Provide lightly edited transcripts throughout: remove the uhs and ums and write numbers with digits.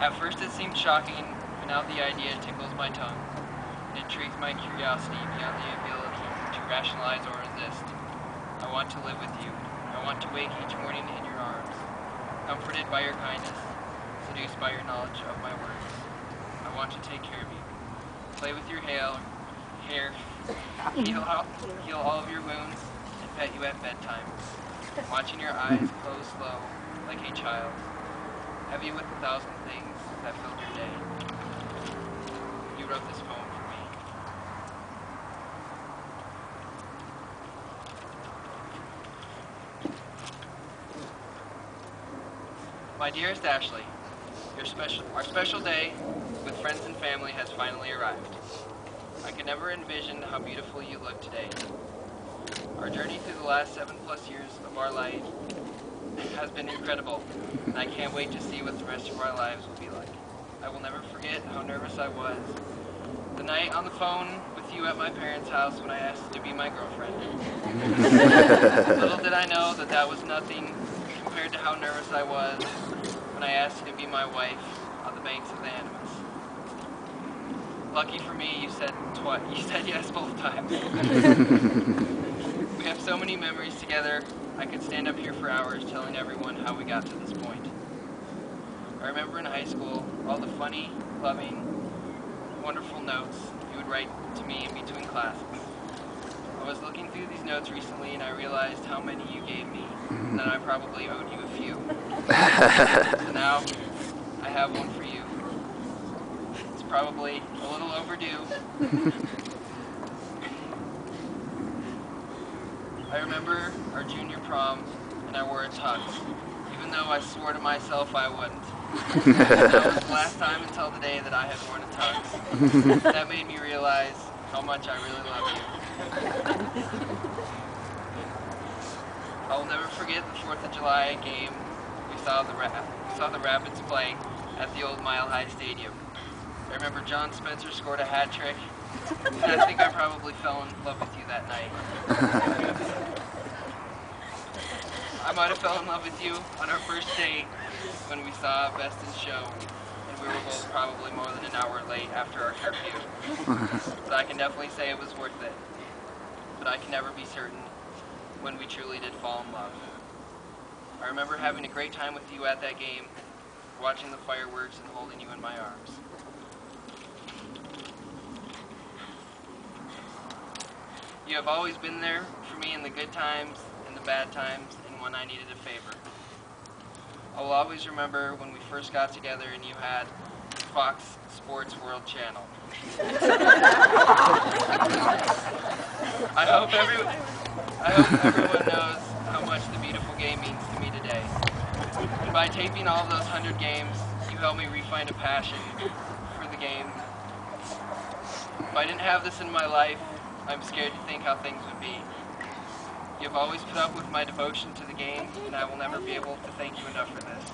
At first it seemed shocking, but now the idea tickles my tongue. It intrigues my curiosity beyond the ability to rationalize or resist. I want to live with you. I want to wake each morning in your arms, comforted by your kindness, seduced by your knowledge of my words. I want to take care of you, play with your hair, heal all of your wounds, and pet you at bedtime, watching your eyes close slow like a child, heavy with 1,000 things that filled your day. You wrote this poem for me. My dearest Ashley, our special day with friends and family has finally arrived. I could never envision how beautiful you look today. Our journey through the last 7+ years of our life has been incredible, and I can't wait to see what the rest of our lives will be like. I will never forget how nervous I was the night on the phone with you at my parents' house when I asked you to be my girlfriend. Little did I know that that was nothing compared to how nervous I was when I asked you to be my wife on the banks of the Animas. Lucky for me, you said yes both times. We have so many memories together. I could stand up here for hours telling everyone how we got to this point. I remember in high school all the funny, loving, wonderful notes you would write to me in between classes. I was looking through these notes recently and I realized how many you gave me, and that I probably owed you a few. So now, I have one for you. It's probably a little overdue. I remember our junior prom, and I wore a tux, even though I swore to myself I wouldn't. That was the last time until the day that I had worn a tux. That made me realize how much I really love you. I will never forget the 4th of July game we saw the Rapids play at the old Mile High Stadium. I remember John Spencer scored a hat trick, and I think I probably fell in love with you that night. I might have fell in love with you on our first date when we saw Best in Show, and we were both probably more than an hour late after our curfew. But I can definitely say it was worth it. But I can never be certain when we truly did fall in love. I remember having a great time with you at that game, watching the fireworks and holding you in my arms. You have always been there for me in the good times and the bad times and when I needed a favor. I will always remember when we first got together and you had Fox Sports World Channel. I hope everyone knows how much the beautiful game means to me today. And by taping all of those 100 games, you helped me refine a passion for the game. If I didn't have this in my life, I'm scared to think how things would be. You have always put up with my devotion to the game, and I will never be able to thank you enough for this.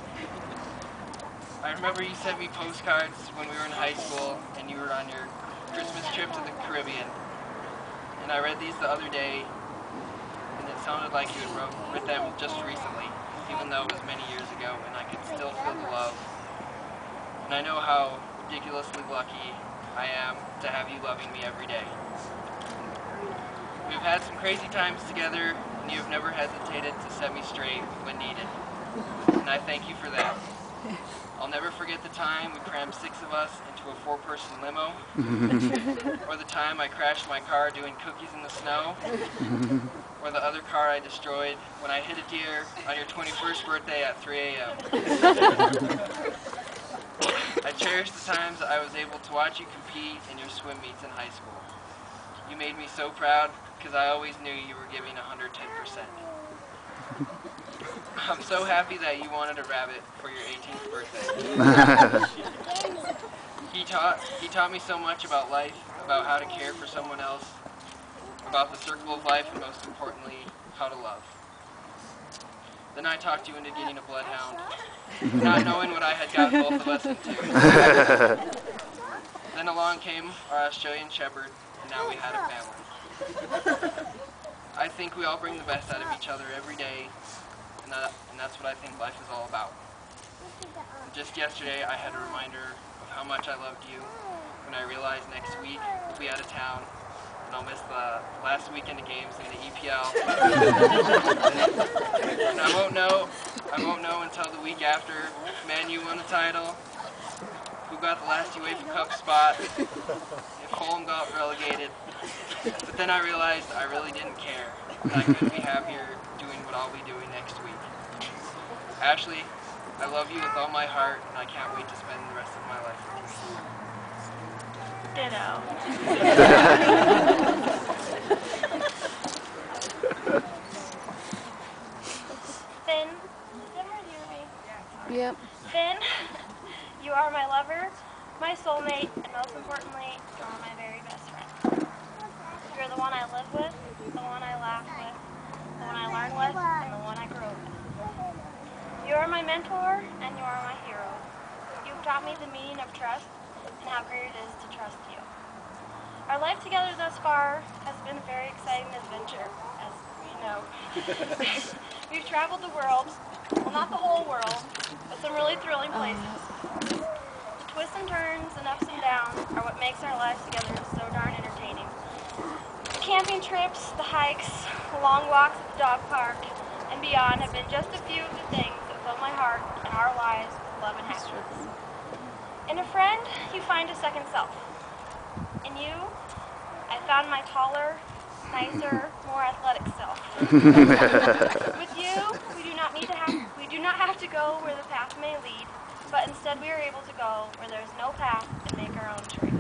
I remember you sent me postcards when we were in high school, and you were on your Christmas trip to the Caribbean. And I read these the other day, and it sounded like you had wrote them just recently, even though it was many years ago, and I could still feel the love. And I know how ridiculously lucky I am to have you loving me every day. We've had some crazy times together, and you have never hesitated to set me straight when needed. And I thank you for that. I'll never forget the time we crammed 6 of us into a 4-person limo, or the time I crashed my car doing cookies in the snow, or the other car I destroyed when I hit a deer on your 21st birthday at 3 a.m. I cherish the times I was able to watch you compete in your swim meets in high school. You made me so proud because I always knew you were giving 110%. I'm so happy that you wanted a rabbit for your 18th birthday. He taught me so much about life, about how to care for someone else, about the circle of life, and most importantly, how to love. Then I talked you into getting a bloodhound, not knowing what I had got both of us into. Then along came our Australian Shepherd, and now we had a family. I think we all bring the best out of each other every day, and that's what I think life is all about. Just yesterday, I had a reminder of how much I loved you when I realized next week we'll be out of town and I'll miss the last weekend of games in the EPL. And I won't know until the week after Man U won the title, who got the last UEFA Cup spot, if Fulham got relegated. But then I realized I really didn't care. I couldn't be happier doing what I'll be doing next week. Ashley, I love you with all my heart, and I can't wait to spend the rest of my life with you. Ditto. Finn, is that where you or me? Yep. Finn, you are my lover, my soulmate, and most importantly, you are my very best friend. You're the one I live with, the one I laugh with, the one I learn with, and the one I grow with. You are my mentor, and you are my hero. You've taught me the meaning of trust and how great it is to trust you. Our life together thus far has been a very exciting adventure, as we know. We've traveled the world, well, not the whole world, but some really thrilling places. The twists and turns and ups and downs are what makes our lives together so darn entertaining. The camping trips, the hikes, the long walks at the dog park, and beyond have been just a few of the things that fill my heart and our lives with love and happiness. In a friend, you find a second self. In you, I found my taller, nicer, more athletic self. With you, we do not have to go where the path may lead, but instead we are able to go where there is no path and make our own trail.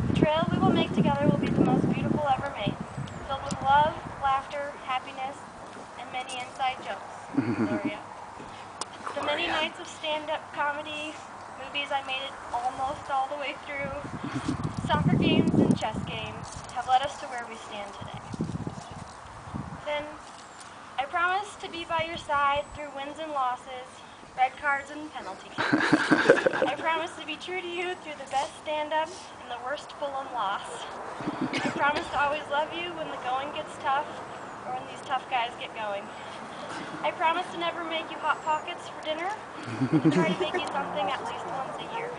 The trail we will make together will be the most beautiful ever made, filled with love, laughter, happiness, and many inside jokes. Gloria. The many nights of stand-up comedy, movies I made it almost all the way through, soccer games and chess games have led us to where we stand today. Then, I promise to be by your side through wins and losses, red cards and penalty kicks. I promise to be true to you through the best stand-up and the worst full-on loss. I promise to always love you when the going gets tough or when these tough guys get going. I promise to never make you Hot Pockets for dinner and try to make you something at least once a year.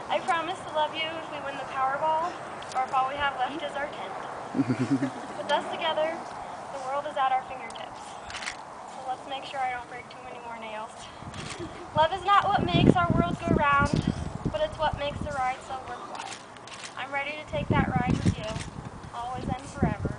I promise to love you if we win the Powerball or if all we have left is our tent. With us together, the world is at our fingertips. So let's make sure I don't break too many more nails. Love is not what makes our world go round, but it's what makes the ride so worthwhile. I'm ready to take that ride with you, always and forever.